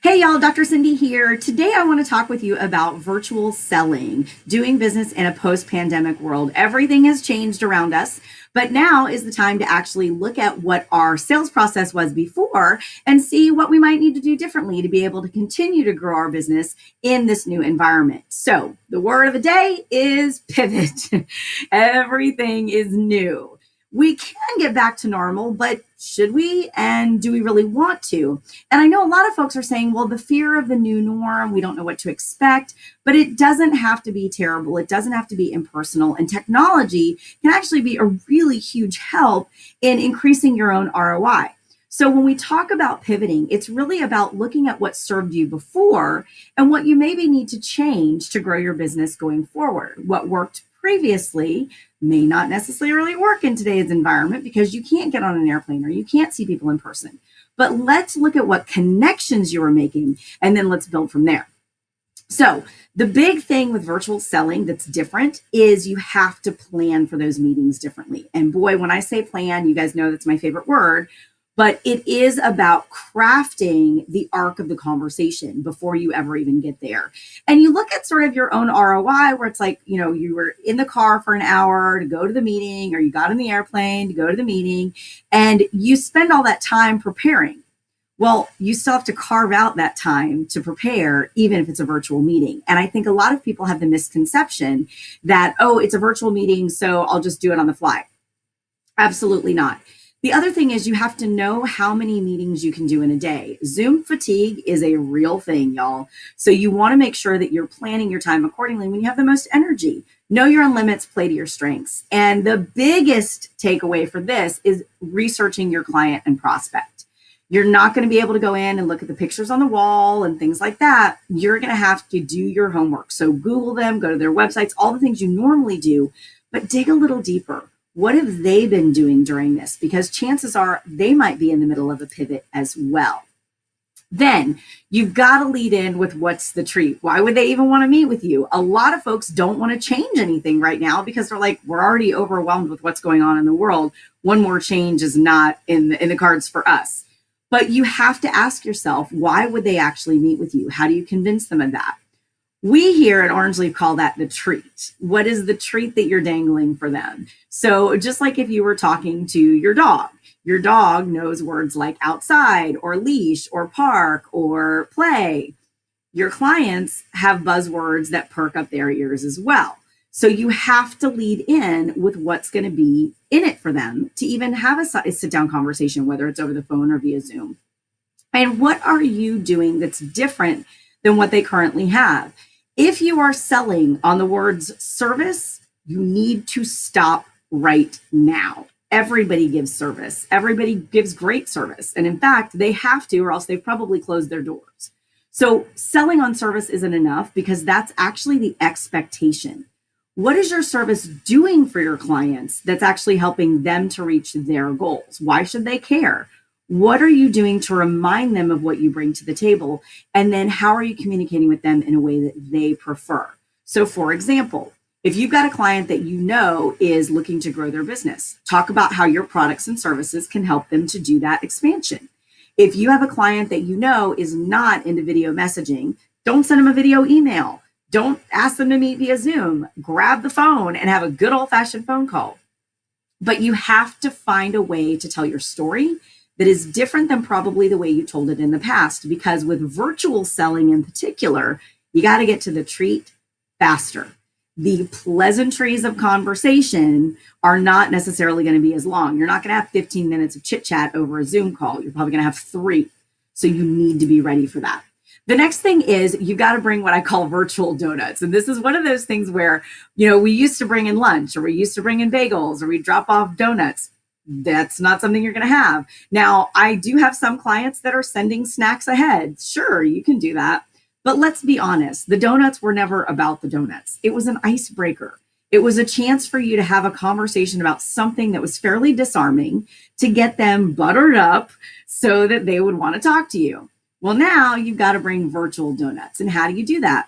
Hey y'all, Dr. Cindy here. Today I want to talk with you about virtual selling, doing business in a post-pandemic world. Everything has changed around us, but now is the time to actually look at what our sales process was before and see what we might need to do differently to be able to continue to grow our business in this new environment. So the word of the day is pivot. Everything is new. We can get back to normal, but should we? And do we really want to? And I know a lot of folks are saying, well, the fear of the new norm, we don't know what to expect, but it doesn't have to be terrible. It doesn't have to be impersonal. And technology can actually be a really huge help in increasing your own ROI. So when we talk about pivoting, it's really about looking at what served you before and what you maybe need to change to grow your business going forward. What worked previously may not necessarily work in today's environment because you can't get on an airplane or you can't see people in person. But let's look at what connections you are making and then let's build from there. So the big thing with virtual selling that's different is you have to plan for those meetings differently. And boy, when I say plan, you guys know that's my favorite word, but it is about crafting the arc of the conversation before you ever even get there. And you look at sort of your own ROI where it's like, you were in the car for an hour to go to the meeting, or you got in the airplane to go to the meeting, and you spend all that time preparing. Well, you still have to carve out that time to prepare, even if it's a virtual meeting. And I think a lot of people have the misconception that, oh, it's a virtual meeting, so I'll just do it on the fly. Absolutely not. The other thing is you have to know how many meetings you can do in a day. Zoom fatigue is a real thing, y'all. So you want to make sure that you're planning your time accordingly when you have the most energy. Know your own limits, play to your strengths. And the biggest takeaway for this is researching your client and prospect. You're not going to be able to go in and look at the pictures on the wall and things like that. You're going to have to do your homework. So Google them, go to their websites, all the things you normally do, but dig a little deeper. What have they been doing during this? Because chances are they might be in the middle of a pivot as well. Then you've got to lead in with what's the treat. Why would they even want to meet with you? A lot of folks don't want to change anything right now because they're like, we're already overwhelmed with what's going on in the world. One more change is not in the cards for us. But you have to ask yourself, why would they actually meet with you? How do you convince them of that? We here at Orange Leaf call that the treat. What is the treat that you're dangling for them? So just like if you were talking to your dog knows words like outside or leash or park or play. Your clients have buzzwords that perk up their ears as well. So you have to lead in with what's going to be in it for them to even have a sit down conversation, whether it's over the phone or via Zoom. And what are you doing that's different than what they currently have? If you are selling on the words service, you need to stop right now. Everybody gives service. Everybody gives great service. And in fact, they have to, or else they've probably closed their doors. So selling on service isn't enough because that's actually the expectation. What is your service doing for your clients that's actually helping them to reach their goals? Why should they care? What are you doing to remind them of what you bring to the table? And then how are you communicating with them in a way that they prefer? So for example, if you've got a client that you know is looking to grow their business, talk about how your products and services can help them to do that expansion. If you have a client that you know is not into video messaging, don't send them a video email. Don't ask them to meet via Zoom. Grab the phone and have a good old-fashioned phone call. But you have to find a way to tell your story that is different than probably the way you told it in the past. Because with virtual selling in particular, you got to get to the treat faster. The pleasantries of conversation are not necessarily going to be as long. You're not going to have 15 minutes of chit chat over a Zoom call. You're probably going to have 3. So you need to be ready for that. The next thing is you've got to bring what I call virtual donuts. And this is one of those things where, we used to bring in lunch, or we used to bring in bagels, or we drop off donuts. That's not something you're going to have. Now, I do have some clients that are sending snacks ahead. Sure, you can do that. But let's be honest, the donuts were never about the donuts. It was an icebreaker. It was a chance for you to have a conversation about something that was fairly disarming to get them buttered up so that they would want to talk to you. Well, now you've got to bring virtual donuts. And how do you do that?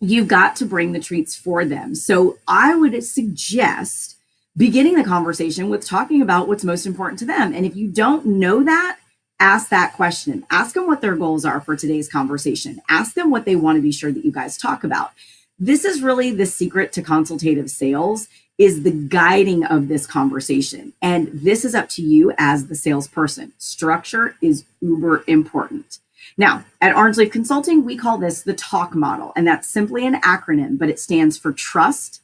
You've got to bring the treats for them. So I would suggest beginning the conversation with talking about what's most important to them. And if you don't know that, ask that question. Ask them what their goals are for today's conversation. Ask them what they want to be sure that you guys talk about. This is really the secret to consultative sales, is the guiding of this conversation. And this is up to you as the salesperson. Structure is uber important. Now, at Orange Leaf Consulting, we call this the TALK model, and that's simply an acronym, but it stands for trust,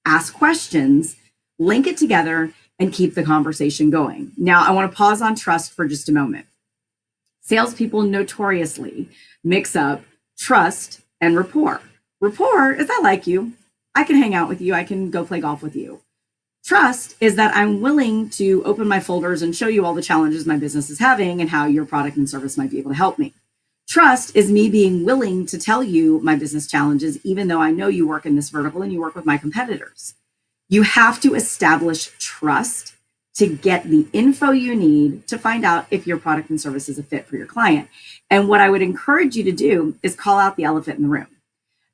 ask questions, link it together, and keep the conversation going. Now, I want to pause on trust for just a moment. Salespeople notoriously mix up trust and rapport. Rapport is I like you, I can hang out with you, I can go play golf with you. Trust is that I'm willing to open my folders and show you all the challenges my business is having and how your product and service might be able to help me. Trust is me being willing to tell you my business challenges, even though I know you work in this vertical and you work with my competitors. You have to establish trust to get the info you need to find out if your product and service is a fit for your client. And what I would encourage you to do is call out the elephant in the room.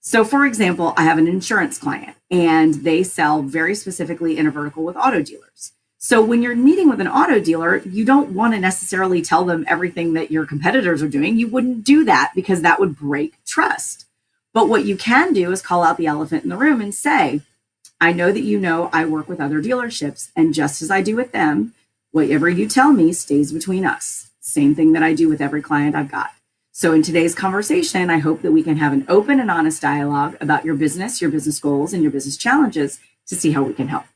So for example, I have an insurance client and they sell very specifically in a vertical with auto dealers. So when you're meeting with an auto dealer, you don't want to necessarily tell them everything that your competitors are doing. You wouldn't do that because that would break trust. But what you can do is call out the elephant in the room and say, I know that you know I work with other dealerships, and just as I do with them, whatever you tell me stays between us. Same thing that I do with every client I've got. So in today's conversation, I hope that we can have an open and honest dialogue about your business goals, and your business challenges to see how we can help.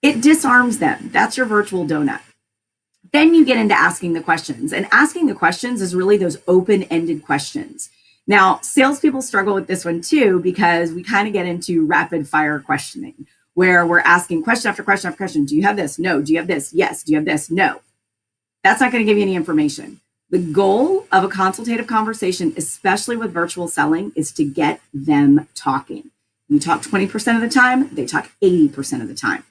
It disarms them. That's your virtual donut. Then you get into asking the questions, and asking the questions is really those open-ended questions. Now, salespeople struggle with this one too, because we kind of get into rapid fire questioning where we're asking question after question after question. Do you have this? No. Do you have this? Yes. Do you have this? No. That's not going to give you any information. The goal of a consultative conversation, especially with virtual selling, is to get them talking. You talk 20% of the time, they talk 80% of the time.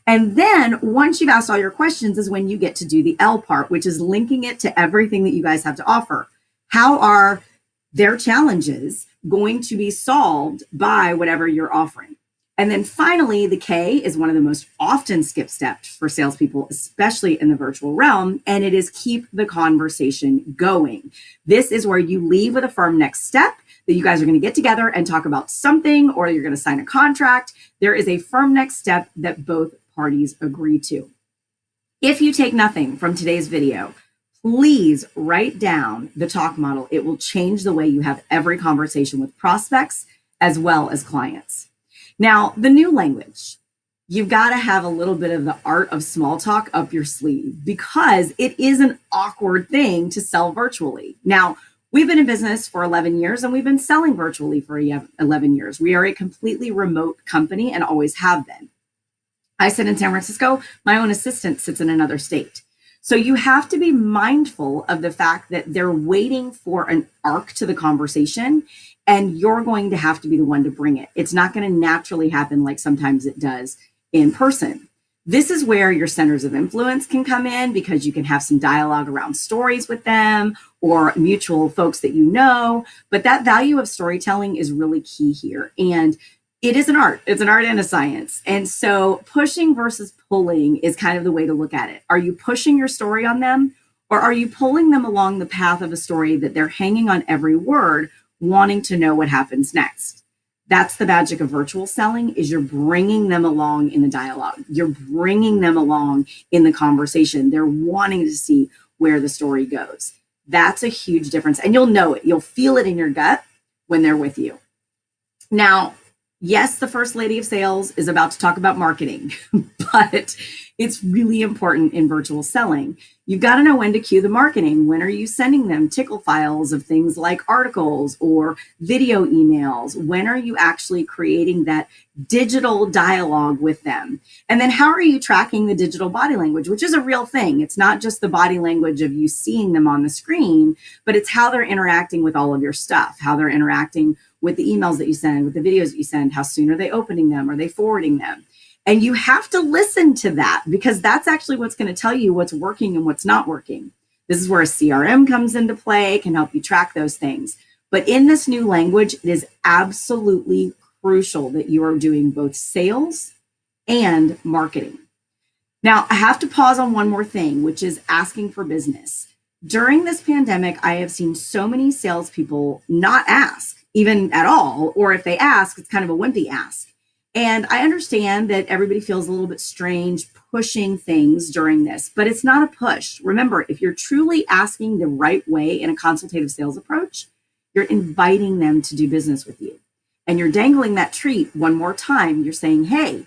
And then once you've asked all your questions is when you get to do the L part, which is linking it to everything that you guys have to offer. How are their challenges going to be solved by whatever you're offering? And then finally, the K is one of the most often skipped steps for salespeople, especially in the virtual realm, and it is keep the conversation going. This is where you leave with a firm next step that you guys are going to get together and talk about something, or you're going to sign a contract. There is a firm next step that both parties agree to. If you take nothing from today's video, please write down the talk model. It will change the way you have every conversation with prospects as well as clients. Now, the new language, you've got to have a little bit of the art of small talk up your sleeve because it is an awkward thing to sell virtually. Now, we've been in business for 11 years and we've been selling virtually for 11 years. We are a completely remote company and always have been. I sit in San Francisco. My own assistant sits in another state. So you have to be mindful of the fact that they're waiting for an arc to the conversation and you're going to have to be the one to bring it. It's not going to naturally happen like sometimes it does in person. This is where your centers of influence can come in because you can have some dialogue around stories with them or mutual folks that you know. But that value of storytelling is really key here. And it is an art. It's an art and a science. And so pushing versus pulling is kind of the way to look at it. Are you pushing your story on them, or are you pulling them along the path of a story that they're hanging on every word, wanting to know what happens next? That's the magic of virtual selling, is you're bringing them along in the dialogue. You're bringing them along in the conversation. They're wanting to see where the story goes. That's a huge difference. And you'll know it. You'll feel it in your gut when they're with you. Now, yes, the first lady of sales is about to talk about marketing, but it's really important in virtual selling. You've got to know when to cue the marketing. When are you sending them tickle files of things like articles or video emails? When are you actually creating that digital dialogue with them? And then how are you tracking the digital body language, which is a real thing? It's not just the body language of you seeing them on the screen, but it's how they're interacting with all of your stuff, how they're interacting with the emails that you send, with the videos that you send. How soon are they opening them? Are they forwarding them? And you have to listen to that because that's actually what's going to tell you what's working and what's not working. This is where a CRM comes into play, can help you track those things. But in this new language, it is absolutely crucial that you are doing both sales and marketing. Now, I have to pause on one more thing, which is asking for business. During this pandemic, I have seen so many salespeople not ask, even at all, or if they ask, it's kind of a wimpy ask. And I understand that everybody feels a little bit strange pushing things during this, but it's not a push. Remember, if you're truly asking the right way in a consultative sales approach, you're inviting them to do business with you. And you're dangling that treat one more time. You're saying, hey,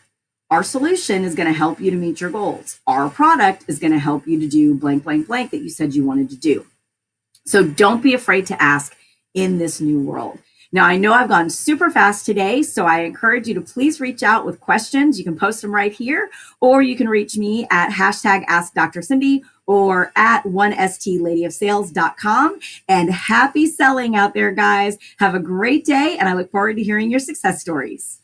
our solution is going to help you to meet your goals. Our product is going to help you to do blank, blank, blank that you said you wanted to do. So don't be afraid to ask in this new world. Now, I know I've gone super fast today, so I encourage you to please reach out with questions. You can post them right here, or you can reach me at hashtag Ask Dr. Cindy or at 1stladyofsales.com. And happy selling out there, guys. Have a great day, and I look forward to hearing your success stories.